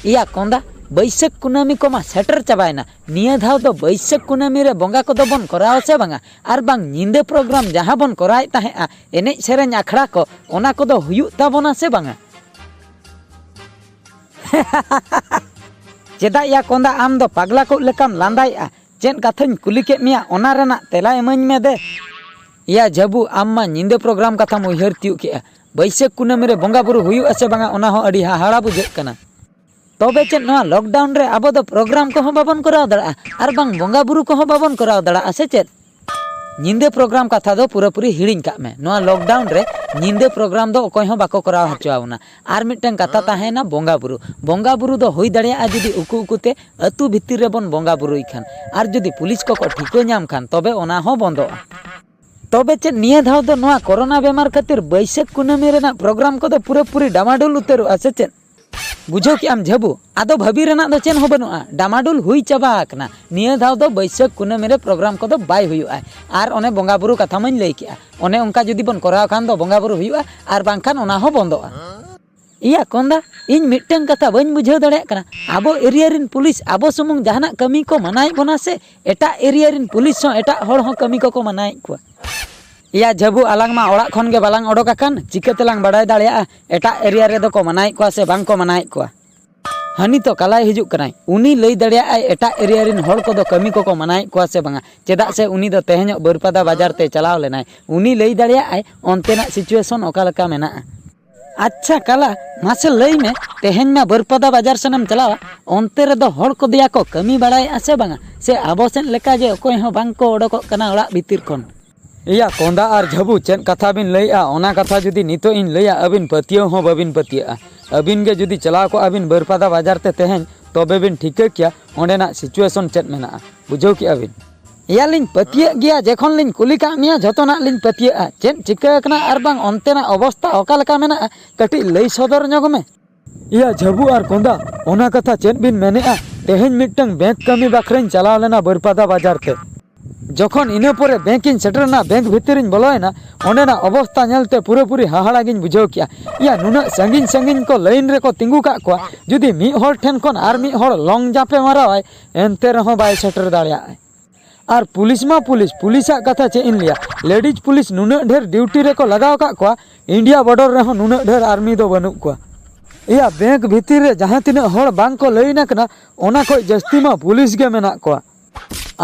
इया कोंदा बैसाख कुनामी को मा सेटर चाबायना निया धाव दो बैसाख कुनामी रे बंगा को दो बन कराव से बांगा आर बांग निंदे प्रोग्राम जहां बन कराय ताहेआ एनेज सेरेñ आखड़ा को ओना को दो हुयुग ताबोना से बांगा चेदा या कोंदा आम दो पागला को लेकाम लांदायआ चेन कथाñ कुली के मिया ओना रेना तेला एमाñ मे दे या जबू आम मा निंदे प्रोग्राम कथा उयहर तियुग केआ बैसाख कुनामी रे बंगा बुरु हुयुग से बांगा ओना हो अड़ी हाहाड़ा बुझेग कना तबे चेद नोआ लॉकडाउन रे आबो दो प्रोग्राम को बाबन कराव दाड़ा आर बांग बंगा बुरु को बाबन कराव दाड़ा से चेद निंदे प्रोग्राम कथा दो पूरापूरी हिड़िñ काग में नोआ लॉकडाउन रे निंदे प्रोग्राम दो अकोय हो बाको कराव हचोआवना आर मिटन कथा ताहेना बंगा बुरु दो हुई दाड़ेया जुदी उकु उकुते अतु भितिर रे बन बंगा बुरुई खान आर जुदी पुलिस को ठिका नाम खान तबे ओना हो बंदोआ तबे चेद निया धाव दो नोआ कोरोना बेमार खातिर बैसाख कुनामी रेना प्रोग्राम को दो पूरापूरी डामाडोल उतारोआ से चेद बुझो कि आम झबू आदो भाभी रेना दो चेन हो बनुआ डामाडोल हुई चाबा आकना निया धाव दो बैसाख कुनामी रे प्रोग्राम को दो बाय हुयुआ आर ओने बंगा बुरु कथा माñ लई केआ ओने उनका जुदी बन कराव खान दो बंगा बुरु हुयुआ आर बांखान ओना हो बंदोआ इया कोंदा इन मिटन कथा बाñ बुझाव दाड़ेया कना आबो एरिया रिन पुलिस आबो सुमुंग जहाना कमी को मनाय बना से एटा एरिया रिन पुलिस हो एटा हड़ हो कमी को मनाय कुआ या जबू आलांग मा ओड़ा खन के बालांग ओडोक आकान चिकातेलांग बाडाय दाड़ेया एटा एरिया रे दो को मनाय कुआ से बांग को मनाय कुआ हानि तो कालाय हिजुग कनाय उनी लई दाड़ेया एटा एरिया रिन हड़ को दो कमी को मनाय कुआ से बांगा चेदा से उनी दो तेहेñ बरपादा बाजार ते चलाव लेनाय उनी लई दाड़ेया ओनतेना सिचुएशन ओका लका मेना अच्छा काला मासे लई में तेहेñ मा बरपादा बाजार सेनम चलावा ओनते रे दो हड़ को दिया को कमी बाड़ाय से बांगा से आबो सेन लेका जे ओकोय हो बांग को ओडोक कना ओड़ा भीतिर खन इया कोंदा आर झबू चेन कथा बिन लईआ ओना कथा जुदी नितो इन लईआ अबिन पतियो हो बबिन पतिया अबिन के जुदी चलाव को अबिन बरपादा बाजार ते तेहेñ तबे बिन ठिका किया ओंडेना सिचुएशन चेद मेना बुझो कि अबिन इया लिन पतिया गया जेखन लिन कुली का मिया जतोना लिन पतिया चेन चिका कना आर बांग ओनतेना अवस्था ओका लका मेना कटी लई सदर ᱧᱚᱜ में इया झबू आर कोंदा ओना कथा चेद बिन मेनेआ तेहेñ मिटंग बैंक कमी बाखरेñ चलाव लेना बरपादा बाजार ते जखन इना परे बैंक इन सेटरना बैंक भितरिन बोलोयना ओंडेना अवस्था नेलते पूरापूरी हाहाड़ागिन बुझाव किया या नुना संगिन संगिन को लाइन रे को तिंगु का को जुदी मी हर ठेन खन आर मी हर लॉन्ग जापे माराय एनते रहो बाय सेटर दाड़िया आर पुलिस मा पुलिसा कथा चे इन लिया लेडीज पुलिस नुना ढेर ड्यूटी रे को लगाव का को इंडिया बॉर्डर रे हो नुना ढेर आर्मी दो बनु को या बैंक भितिर रे जहां तिना हर बांग को लईना कना ओना को जस्ती मा पुलिस गे मेना को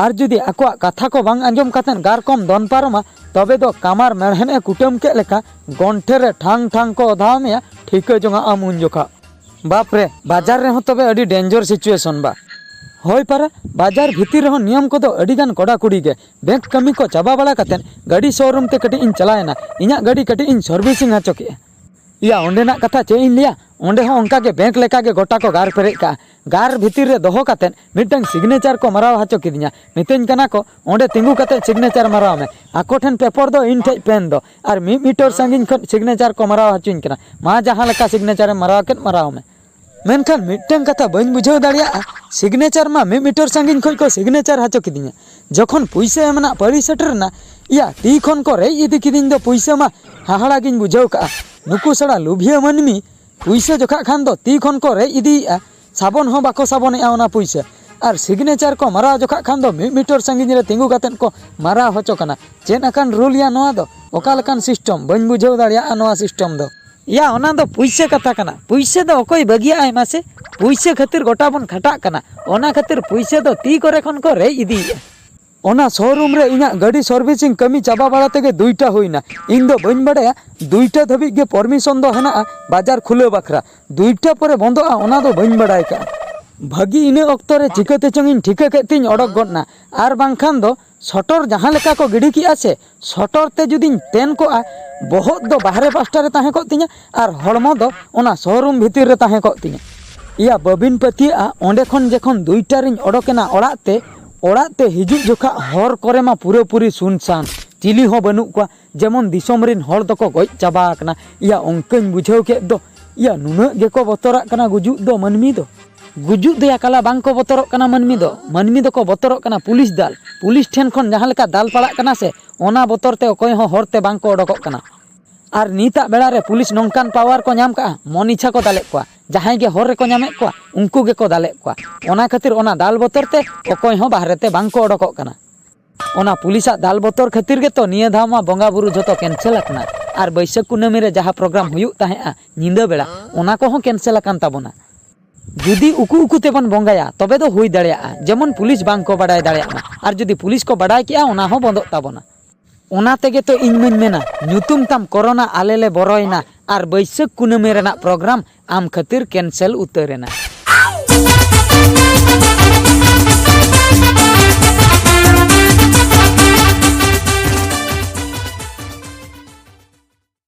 आर जुदी आको कथा को बांग आंजम कातेन गार कम दन पारमा तबे दो कामार मेढ़ने कुटम के लेका गंठे रे ठांग ठांग को धाव में ठिका जोंगा आम उन जोखा बाप रे बाजार रे हो तबे अडी डेंजर सिचुएशन बा होय पारे बाजार भितिर हो नियम को दो अडी गान कोड़ा कुड़ी गे बैंक कमी को चाबा बाला कातेन गाड़ी शोरूम ते कटी इन चलायना इना गाड़ी कटी इन सर्विसिंग हाचो के या ओंडेना कथा चे इन लिया ओंडे हो उनका के बैंक लेका के गोटा को गार पेरे का गार भितिर रे दोहो कातेन मिटंग सिग्नेचर को मराव हाचो किदिया मितेन कना को ओंडे तिंगु काते सिग्नेचर मराव में आको ठेन पेपर दो इन ठे पेन दो आर 1 मीटर संगिन खन सिग्नेचर को मराव हाचुइन कना मा जहां लेका सिग्नेचर मराव के मराव में मेनखान मिटंग कथा बन बुझाव दाड़िया सिग्नेचर मा 1 मीटर संगिन खन को सिग्नेचर हाचो किदिया जखन पैसा एमना परि सेटरना या ती खन को रे इदि किदिन दो पैसा मा हाहाड़ा गिन बुझाव का नुकु सड़ा लुभिया मनमी पैसा जोखा खान दो ती खन को रे इदी साबन हो बाको साबन ओना पैसा और सिग्नेचर को मारा जोखा खान दो 1 मीटर संगिन रे तिंगु कातेन को मारा होचो कना चेन अकान रूल या नोआ दो ओका लकान सिस्टम बन बुझाव दाड़िया नोआ सिस्टम दो या ओना दो पैसा कथा कना पैसा दो ओकोय बगिया आय मासे पैसा खातिर गोटा बन खटा कना ओना खातिर पैसा दो ती करे खन को रे इदी ओना शोरूम रे इना गाड़ी सर्विसिंग कमी चाबा बाड़ा तेगे 2टा होइना इन दो बन बड़ाया 2टा धबी गे परमिशन दो हेना बाजार खुले बखरा 2टा परे बंदोआ ओना दो बन बड़ाय का भागी इने ऑक्तो रे चिकाते चंगिन ठिका केतिन ओडक गडना आर बांखान दो शटर जहां लेका को गिडी की आसे शटर ते जुदिन तेन को बहुत दो बाहरे पास्टा रे ताहे को तिया आर हड़मो दो ओना शोरूम भितिर रे ताहे को तिया या बबिन पतिया ओंडे खन जेखन 2टा रिन ओडकेना ओड़ाते हिजुग जोखा हर करे मा पूरापूरी सुनसान चिली हो बनू को जेमन दिसोम रिन हर दको गज चाबा कना या अंकन बुझाव के दो या नुना गेको बतरा कना गुजुग दो मनमी दो गुजुग दया काला बांग को बतरक कना मनमी दो को बतरक कना पुलिस ठेन खन जहां लेका दाल पड़ा कना से ओना बतर ते ओकोय हो हरते बांग को ओडकक कना और नीता बेड़ा रे पुलिस नौकान पावर को नाम का मन इच्छा को दाले को जहां के हर रे नामे को उनको गे को दाले को ओना खातिर ओना दाल बोतर ते अकोय हो बाहरे ते बांग को ओडोक कना ओना पुलिसा दाल बोतर खातिर गे तो निया धामा बंगा बुरु जतो कैंसिल अकना और बैसाख कुनामी रे जहां प्रोग्राम हुयुक ताहेआ निंदा बेड़ा ओना को हो कैंसिल अकान ताबोना जुदी उकु उकु तेबन बंगाया तबे दो हुई दाड़ेया जेमन पुलिस बांग को बाडाय दाड़ेया और जुदी पुलिस को बाडाय किया ओना हो बंदोक ताबोना ओना तेगे तो इन मन मेना ᱧᱩᱛᱩᱢ ताम कोरोना आलेले बरोयना और बैसाख कुनामी रेना प्रोग्राम आम खातिर कैंसिल उतारेना।